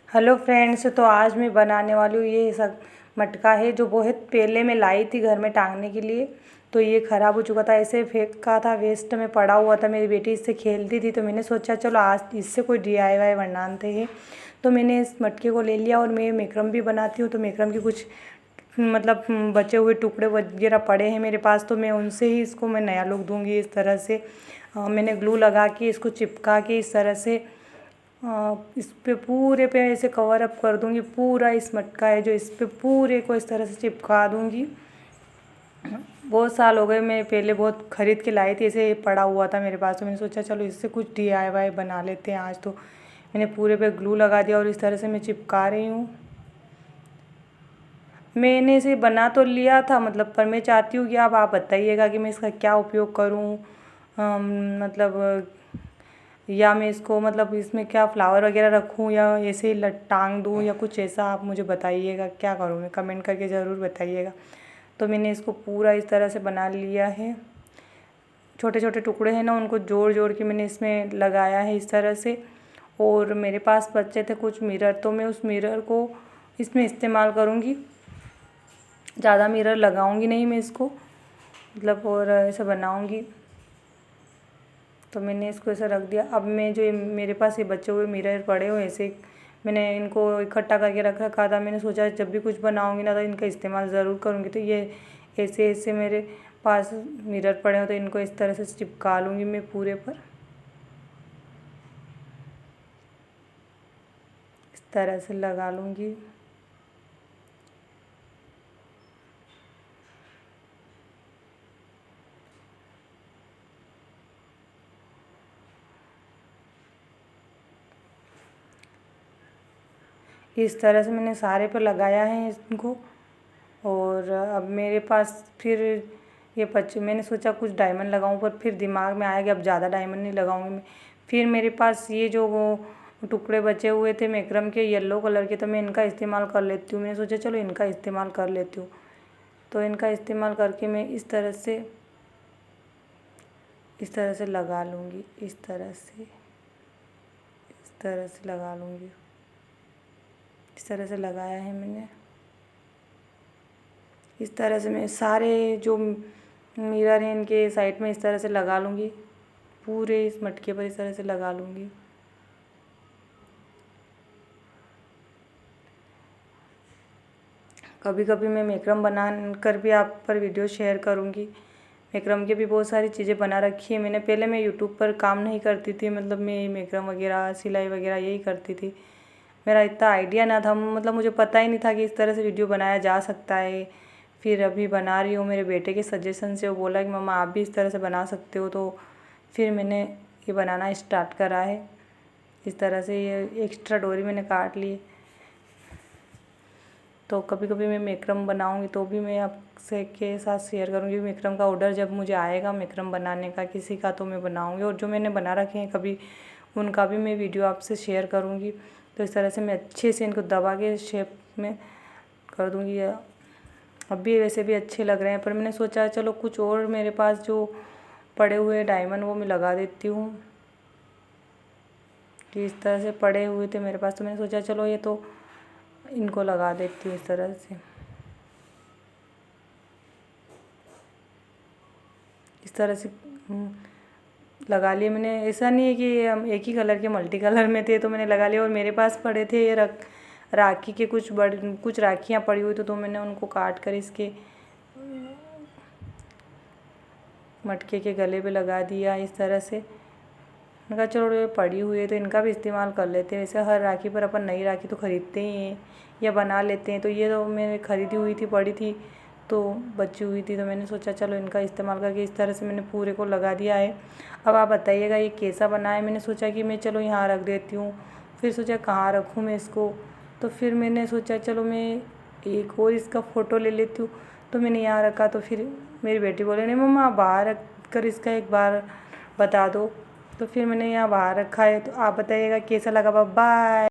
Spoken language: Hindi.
हेलो फ्रेंड्स, तो आज मैं बनाने वाली हूँ ये सब मटका है जो बहुत पहले मैं लाई थी घर में टांगने के लिए। तो ये ख़राब हो चुका था, ऐसे फेंका था, वेस्ट में पड़ा हुआ था। मेरी बेटी इससे खेलती थी तो मैंने सोचा चलो आज इससे कोई DIY बनाते हैं। तो मैंने इस मटके को ले लिया और मैं मैक्रम भी बनाती हूँ। तो मैक्रम की कुछ मतलब बचे हुए टुकड़े वगैरह पड़े हैं मेरे पास, तो मैं उनसे ही इसको मैं नया लुक दूँगी। इस तरह से मैंने ग्लू लगा के इसको चिपका के इस तरह से इस पे पूरे पे ऐसे कवर अप कर दूँगी। पूरा इस मटका है जो इस पे पूरे को इस तरह से चिपका दूँगी। बहुत साल हो गए, मैं पहले बहुत ख़रीद के लाई थी, ऐसे पड़ा हुआ था मेरे पास। तो मैंने सोचा चलो इससे कुछ DIY बना लेते हैं आज। तो मैंने पूरे पे ग्लू लगा दिया और इस तरह से मैं चिपका रही हूँ। मैंने इसे बना तो लिया था मतलब, पर मैं चाहती हूँ कि अब आप बताइएगा कि मैं इसका क्या उपयोग करूँ। मतलब या मैं इसको मतलब इसमें क्या फ्लावर वगैरह रखूँ या ऐसे ही टांग दूँ या कुछ ऐसा, आप मुझे बताइएगा क्या करूँ मैं, कमेंट करके ज़रूर बताइएगा। तो मैंने इसको पूरा इस तरह से बना लिया है। छोटे छोटे टुकड़े हैं ना, उनको जोड़ जोड़ के मैंने इसमें लगाया है इस तरह से। और मेरे पास बचे थे कुछ मिरर, तो मैं उस मिरर को इसमें इस्तेमाल करूँगी। ज़्यादा मिरर लगाऊंगी नहीं मैं इसको, मतलब और ऐसा बनाऊंगी। तो मैंने इसको ऐसा रख दिया। अब मैं जो मेरे पास ये बचे हुए मिरर पड़े हुए ऐसे, मैंने इनको इकट्ठा करके रख रखा था। मैंने सोचा जब भी कुछ बनाऊंगी ना तो इनका इस्तेमाल ज़रूर करूंगी। तो ये ऐसे ऐसे मेरे पास मिरर पड़े हो तो इनको इस तरह से चिपका लूँगी मैं पूरे पर, इस तरह से लगा लूँगी। इस तरह से मैंने सारे पर लगाया है इनको। और अब मेरे पास फिर ये बच्चे, मैंने सोचा कुछ डायमंड लगाऊं, पर फिर दिमाग में आया कि अब ज़्यादा डायमंड नहीं लगाऊंगी मैं। फिर मेरे पास ये जो वो टुकड़े बचे हुए थे मैक्रम के येलो कलर के, तो मैं इनका इस्तेमाल कर लेती हूँ। मैंने सोचा चलो इनका इस्तेमाल कर लेती हूँ। तो इनका इस्तेमाल करके मैं इस तरह से लगा लूँगी। इस तरह से लगा लूँगी। इस तरह से लगाया है मैंने। इस तरह से मैं सारे जो मिरर हैं इनके साइड में इस तरह से लगा लूँगी। पूरे इस मटके पर इस तरह से लगा लूँगी। कभी कभी मैं मैक्रम बना कर भी आप पर वीडियो शेयर करूँगी। मैक्रम की भी बहुत सारी चीज़ें बना रखी है मैंने। पहले मैं यूट्यूब पर काम नहीं करती थी, मतलब मैं मैक्रम वगैरह सिलाई वगैरह यही करती थी। मेरा इतना आइडिया ना था, मतलब मुझे पता ही नहीं था कि इस तरह से वीडियो बनाया जा सकता है। फिर अभी बना रही हूँ, मेरे बेटे के सजेशन से। वो बोला कि मम्मा आप भी इस तरह से बना सकते हो, तो फिर मैंने ये बनाना स्टार्ट करा है। इस तरह से ये एक्स्ट्रा डोरी मैंने काट ली। तो कभी कभी मैं मैक्रम बनाऊँगी तो भी मैं आपसे के साथ शेयर करूँगी। मैक्रम का ऑर्डर जब मुझे आएगा मैक्रम बनाने का किसी का, तो मैं बनाऊँगी। और जो मैंने बना रखे हैं कभी, उनका भी मैं वीडियो आपसे शेयर करूँगी। तो इस तरह से मैं अच्छे से इनको दबा के शेप में कर दूँगी। अब भी वैसे भी अच्छे लग रहे हैं, पर मैंने सोचा चलो कुछ और मेरे पास जो पड़े हुए डायमंड वो मैं लगा देती हूँ। कि इस तरह से पड़े हुए थे मेरे पास, तो मैंने सोचा चलो ये तो इनको लगा देती हूँ इस तरह से। इस तरह से लगा लिए मैंने। ऐसा नहीं है कि हम एक ही कलर के मल्टी कलर में थे तो मैंने लगा लिया। और मेरे पास पड़े थे ये राखी के कुछ राखियाँ पड़ी हुई, तो मैंने उनको काट कर इसके मटके के गले पे लगा दिया इस तरह से। मैंने कहा चलो ये पड़ी हुई है तो इनका भी इस्तेमाल कर लेते हैं। वैसे हर राखी पर अपन नई राखी तो ख़रीदते ही हैं या बना लेते हैं। तो ये तो मैंने ख़रीदी हुई थी, पड़ी थी तो बची हुई थी, तो मैंने सोचा चलो इनका इस्तेमाल करके इस तरह से मैंने पूरे को लगा दिया है। अब आप बताइएगा ये कैसा बना है। मैंने सोचा कि मैं चलो यहाँ रख देती हूँ, फिर सोचा कहाँ रखूँ मैं इसको। तो फिर मैंने सोचा चलो मैं एक और इसका फ़ोटो ले लेती हूँ। तो मैंने यहाँ रखा, तो फिर मेरी बेटी बोले नहीं मम्मा आप बाहर रख कर इसका एक बार बता दो। तो फिर मैंने यहाँ बाहर रखा है। तो आप बताइएगा कैसा लगा। बाय।